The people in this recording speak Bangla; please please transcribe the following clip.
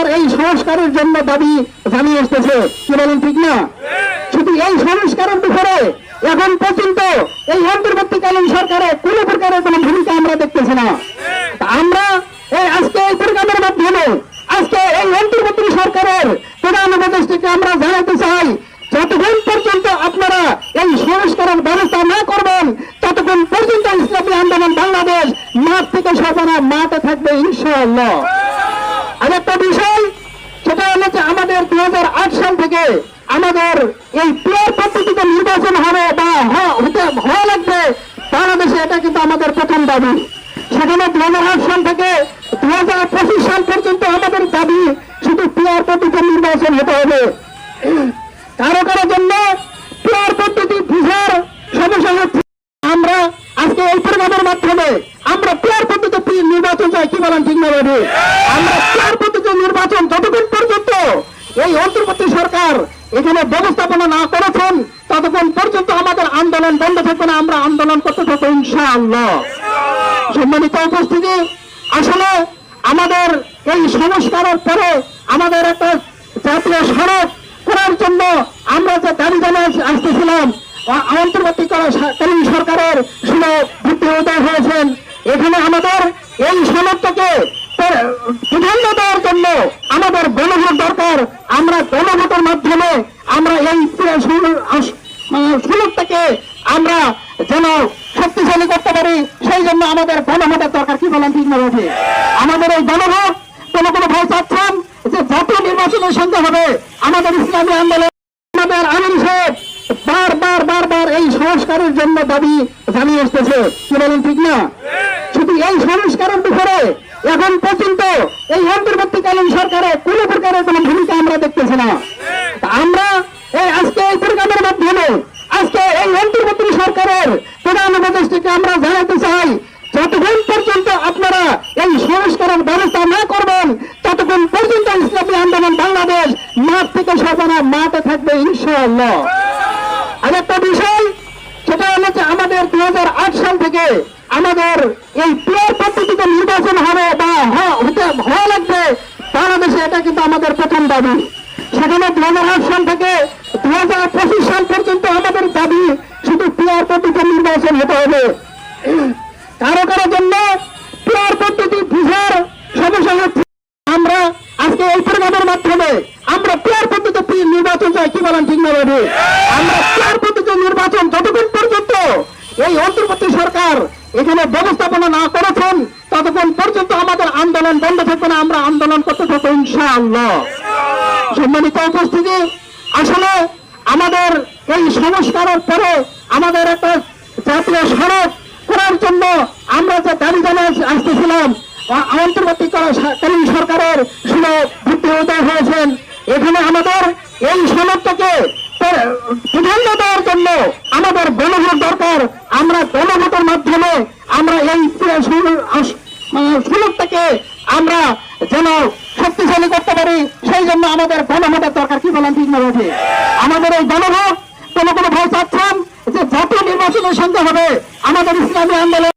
বারবার এই সংস্কারের জন্য দাবি জানিয়ে আসতেছে, কি বলেন ঠিক না? শুধু এই সংস্কারের ব্যাপারে এখন পর্যন্ত এই অন্তর্বর্তীকালীন সরকারে কোন প্রকারের কোন ভূমিকা আমরা দেখতেছি না। আমরা আজকে এই প্রোগ্রামের মাধ্যমে আজকে এই অন্তর্বর্তী সরকারের প্রধান উপদেষ্টাকে আমরা জানাতে চাই, যতক্ষণ পর্যন্ত আপনারা এই সংস্কারের ব্যবস্থা না করবেন ততক্ষণ পর্যন্ত ইসলামী আন্দোলন বাংলাদেশ মাঠ থেকে সর্বনা মাঠে থাকবে ইনশাআল্লাহ। আর একটা বিষয় সেটা হলো যে আমাদের 2008 সাল থেকে আমাদের এই পিয়ার পদ্ধতিতে নির্বাচন হবে বা হওয়া লাগবে বাংলাদেশে, এটা কিন্তু আমাদের প্রথম দাবি। সেখানে 2008 সাল থেকে 2025 সাল পর্যন্ত আমাদের দাবি শুধু পিয়ার পদ্ধতিতে নির্বাচন হতে হবে। কারো কারো জন্য পিয়ার পদ্ধতি বুঝার সমস্যা হচ্ছে। আমরা আজকে এই প্রোগ্রামের মাধ্যমে আমরা পিয়ার পদ্ধতিতে নির্বাচন চাই, কি বলেন ঠিক না? আমরা পিয়ার পদ্ধতিতে নির্বাচন যতক্ষণ পর্যন্ত এই অন্তর্বর্তী সরকার এখানে ব্যবস্থাপনা না করেছেন ততক্ষণ পর্যন্ত আমাদের আন্দোলন বন্ধ থাকবে না, আমরা আন্দোলন করতে থাকবো ইনশাআল্লাহ। সম্মানিত উপস্থিতি, আসলে আমাদের এই সংস্কারের পরে আমাদের একটা জাতীয় সড়ক করার জন্য আমরা যে দাবি জানিয়ে আসতেছিলাম, অন্তর্বর্তীকালীন সরকারের ভর্তি উদয় হয়েছেন, এখানে আমাদের এই সনদটাকে প্রাধান্য দেওয়ার জন্য আমাদের গণভোট দরকার। আমরা গণভোটের মাধ্যমে আমরা এই সনদটাকে আমরা যেন শক্তিশালী করতে পারি, সেই জন্য আমাদের গণভোটের দরকার, কি বলেন ঠিক না? আমাদের এই গণভোট কোনো ভয় চাচ্ছেন যে জাতীয় নির্বাচনের সঙ্গে হবে আমাদের ইসলামী আন্দোলন, আমাদের আমির সাহেব বারবার এই সংস্কারের জন্য দাবি জানিয়ে আসতেছে, কি বলেন ঠিক না? শুধু এই সংস্কারের ব্যাপারে এখন পর্যন্ত এই অন্তর্বর্তীকালীন সরকারে কোন প্রকারের কোন ভূমিকা আমরা দেখতেছি না। আমরা আজকে এই প্রোগ্রামের মাধ্যমে আজকে এই অন্তর্বর্তী সরকারের প্রধান উপদেষ্টাকে আমরা জানাতে চাই, যতক্ষণ পর্যন্ত আপনারা এই সংস্কারের ব্যবস্থা না করবেন ততক্ষণ পর্যন্ত ইসলামী আন্দোলন বাংলাদেশ মাঠ থেকে সর্বনা মাঠে থাকবে ইনশাআল্লাহ। আর একটা বিষয় সেটা হলো যে আমাদের 2008 সাল থেকে আমাদের এই পিয়ার পদ্ধতিতে নির্বাচন হবে বা হওয়া লাগবে বাংলাদেশে, এটা কিন্তু আমাদের প্রথম দাবি। সেখানে 2008 সাল থেকে 2025 সাল পর্যন্ত আমাদের দাবি শুধু পিয়ার পদ্ধতিতে নির্বাচন হতে হবে। কারো কারো জন্য পিয়ার পদ্ধতি বুঝার সমস্যা হচ্ছে। আমরা আজকে এই প্রোগ্রামের মাধ্যমে আমরা পিয়ার পদ্ধতিতে নির্বাচন চাই, কি বলেন ঠিক না? আমরা পিয়ার পদ্ধতিতে নির্বাচন যতক্ষণ পর্যন্ত এই অন্তর্বর্তী সরকার এখানে ব্যবস্থাপনা না করেছেন ততক্ষণ পর্যন্ত আমাদের আন্দোলন বন্ধ থাকবে না, আমরা আন্দোলন করতে থাকবো ইনশাআল্লাহ। সম্মানিত উপস্থিতি, আসলে আমাদের এই সংস্কারের পরে আমাদের একটা জাতীয় সড়ক করার জন্য আমরা যে দাবি জানিয়ে আসতেছিলাম, অন্তর্বর্তীকালীন সরকারের ভর্তি উদয় হয়েছেন, এখানে আমাদের এই সনদটাকে প্রাধান্য দেওয়ার জন্য আমাদের গণভোট দরকার। আমরা গণভোটের মাধ্যমে আমরা এই সনদটাকে আমরা যেন শক্তিশালী করতে পারি, সেই জন্য আমাদের গণভোটের দরকার, কি বলেন ঠিক না? আমাদের এই গণভোট কোনো ভয় চাচ্ছেন যে জাতীয় নির্বাচনের সঙ্গে হবে আমাদের ইসলামী আন্দোলন।